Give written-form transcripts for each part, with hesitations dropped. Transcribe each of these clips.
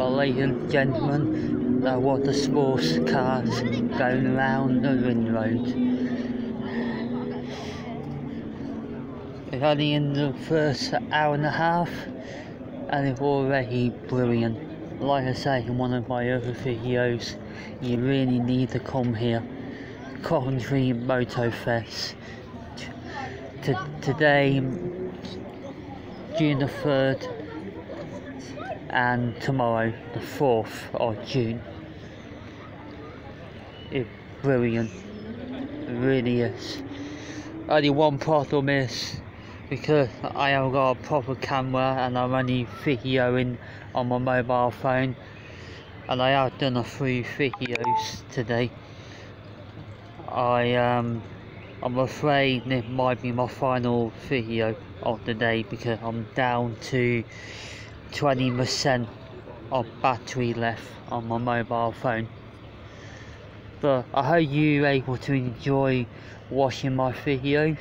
ladies and gentlemen, water sports cars going around the ring road. It's only in the first hour and a half and it's already brilliant. Like I say in one of my other videos, you really need to come here. Coventry Motofest. Today, June the 3rd, and tomorrow, the 4th of June. It's brilliant. It really is. Only one problem is, because I haven't got a proper camera and I'm only videoing on my mobile phone, and I have done a few videos today. I'm afraid it might be my final video of the day because I'm down to 20% of battery left on my mobile phone. But I hope you're able to enjoy watching my videos,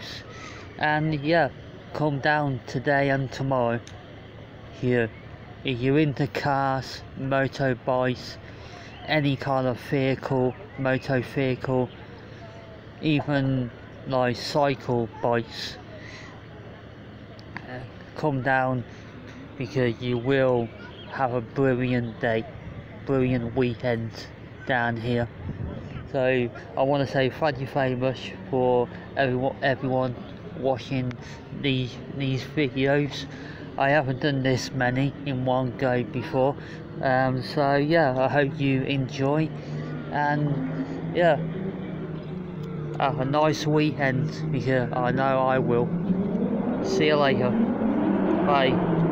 and yeah, come down today and tomorrow here. If you're into cars, motorbikes, any kind of vehicle, motor vehicle, even like cycle bikes, come down because you will have a brilliant day, brilliant weekend down here. So I want to say thank you very much for everyone watching these videos. I haven't done this many in one go before, so yeah, I hope you enjoy, and yeah, have a nice weekend because I know I will. See you later. Bye.